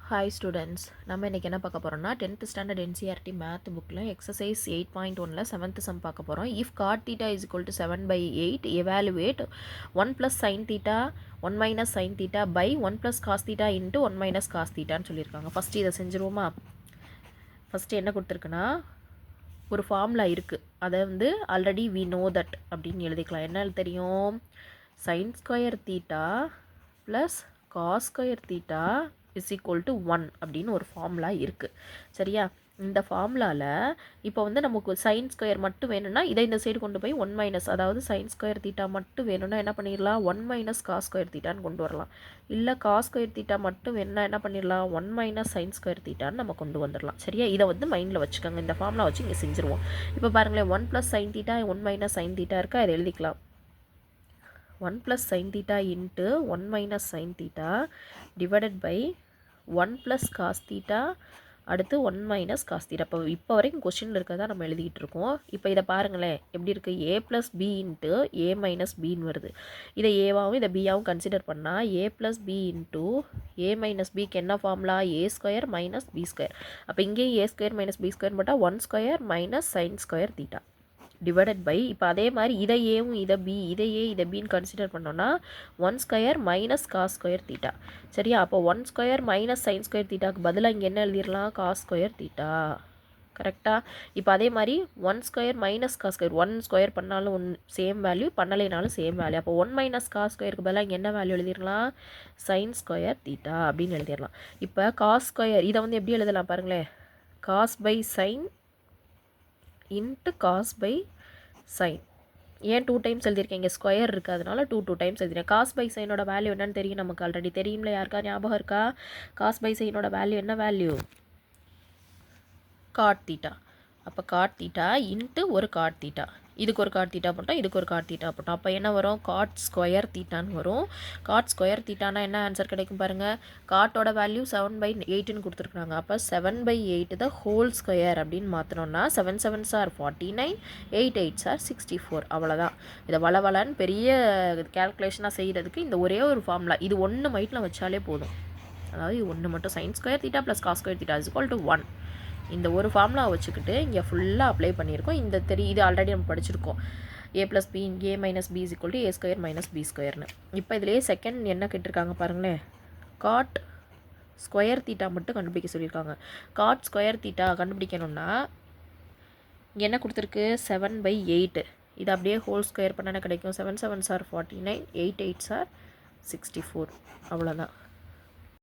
Hi students, நம்ம இன்றைக்கி என்ன பார்க்க போகிறோம்னா 10th ஸ்டாண்டர்ட் என்சிஆர்டி மேத் புக்கில் எக்ஸசைஸ் 8.1ல் 7th சம் பார்க்க போகிறோம். If cot theta is equal to 7/8 evaluate 1 + sin theta 1 - sin theta by 1 + cos theta into 1 - cos தீட்டான்னு சொல்லியிருக்காங்க. ஃபஸ்ட்டு இதை செஞ்சுருவோமா? ஃபஸ்ட்டு என்ன கொடுத்துருக்குன்னா ஒரு ஃபார்முலா இருக்குது, அதை வந்து ஆல்ரெடி வி நோ தட் அப்படின்னு எழுதிக்கலாம். என்ன தெரியும்? sin square theta plus cos square theta is equal to 1 அப்படின்னு ஒரு ஃபார்முலா இருக்குது. சரியா? இந்த ஃபார்முலாவில் இப்போ வந்து நமக்கு சைன் ஸ்கொயர் மட்டும் வேணும்னா இதை இந்த சைடு கொண்டு போய் 1 - அதாவது சைன் ஸ்கொயர் தீட்டா மட்டும் வேணும்னா என்ன பண்ணிடலாம்? 1 - cos ஸ்கொயர் தீட்டான்னு கொண்டு வரலாம். இல்லை cos ஸ்கொயர் தீட்டா மட்டும் வேணும்னா என்ன பண்ணிடலாம்? 1 - sin ஸ்கொயர் தீட்டான்னு நம்ம கொண்டு வந்துடலாம். சரியா? இதை வந்து மைண்டில் வச்சுக்கோங்க. இந்த ஃபார்முலா வச்சு இங்கே செஞ்சுருவோம். இப்போ பாருங்களேன், 1 + sin தீட்டா 1 - sin தீட்டா இருக்கா, அதை எழுதிக்கலாம். 1 + sin theta into 1 - sin theta divided by 1 + cos theta அடுத்து 1 - cos தீட்டா. இப்போ வரைக்கும் கொஸ்டினில் இருக்கிறதா நம்ம எழுதிக்கிட்டு இருக்கோம். இப்போ இதை பாருங்களேன், எப்படி இருக்குது? a + b இன்ட்டு a - bன்னு வருது. இதை ஏவாகவும் இதை பியாகவும் கன்சிடர் பண்ணால் a + b இன்ட்டு a - bக்கு என்ன ஃபார்முலா? a² - b². அப்போ இங்கேயும் a² - b² போட்டால் 1² - sin square theta divided by, இப்போ அதே மாதிரி இதை ஏவும் இதை பி, இதை ஏ இதை பின்னு கன்சிடர் பண்ணோன்னா 1² - cos ஸ்கொயர் தீட்டா. சரியா? அப்போ 1² - sin ஸ்கொயர் தீட்டாக்கு பதிலாக இங்கே என்ன எழுதிடலாம்? cos square theta. கரெக்டாக? இப்போ அதே மாதிரி 1² - cos ஸ்கொயர், 1² பண்ணாலும் சேம் வேல்யூ, பண்ணலைனாலும் சேம் வேல்யூ. அப்போ 1 - cos ஸ்கொயருக்கு பதிலாக இங்கே என்ன வேல்யூ எழுதிடலாம்? sin ஸ்கொயர் தீட்டா அப்படின்னு எழுதிடலாம். இப்போ cos ஸ்கொயர் இதை வந்து எப்படி எழுதலாம் பாருங்களேன், cos by sin into cos by sin. ஏன் 2 டைம்ஸ் எழுதியிருக்கேன்? இங்கே ஸ்கொயர் இருக்குது, அதனால 2 டைம்ஸ் எழுதிருக்கேன். cos பை சைனோட வேல்யூ என்னன்னு தெரியும் நமக்கு, ஆல்ரெடி தெரியும்ல. யாருக்கா ஞாபகம் இருக்கா? cos பை சைனோட வேல்யூ என்ன வேல்யூ? cot theta. அப்போ cot தீட்டா இன்ட்டு ஒரு cot தீட்டா, இதுக்கு ஒரு cot தீட்டா போட்டோம், இதுக்கு ஒரு cot தீட்டா போட்டோம். அப்போ என்ன வரும்? cot ஸ்கொயர் தீட்டான்னு வரும். cot ஸ்கொயர் தீட்டானா என்ன ஆன்சர் கிடைக்கும் பாருங்கள். காட்டோட வேல்யூ 7/8ன்னு கொடுத்துருக்குறாங்க. அப்போ 7/8 த ஹோல் ஸ்கொயர் அப்படின்னு மாற்றினோன்னா 7 7s are 49, 8 8s are 64. அவ்வளோதான். இதை வளவலன்னு பெரிய கேல்குலேஷனாக செய்கிறதுக்கு இந்த ஒரே ஒரு ஃபார்முலா, இது ஒன்று மைட்டில் வச்சாலே போதும். அதாவது இது ஒன்று மட்டும், sin square theta plus cos square theta is equal to 1. இந்த ஒரு ஃபார்முலா வச்சுக்கிட்டு இங்கே ஃபுல்லாக அப்ளை பண்ணியிருக்கோம். இந்த இது ஆல்ரெடி நம்ம படிச்சிருக்கோம். a + b a - b is equal to a² - b²ன்னு. இப்போ இதிலேயே செகண்ட் என்ன கேட்டிருக்காங்க பாருங்களேன், cot ஸ்கொயர் தீட்டா மட்டும் கண்டுபிடிக்க சொல்லியிருக்காங்க. cot ஸ்கொயர் தீட்டா கண்டுபிடிக்கணும்னா இங்கே என்ன கொடுத்துருக்கு? 7/8. இது அப்படியே ஹோல் ஸ்கொயர் பண்ணால் கிடைக்கும். 7 7s are 49, 8 8s are 64. அவ்வளோதான்.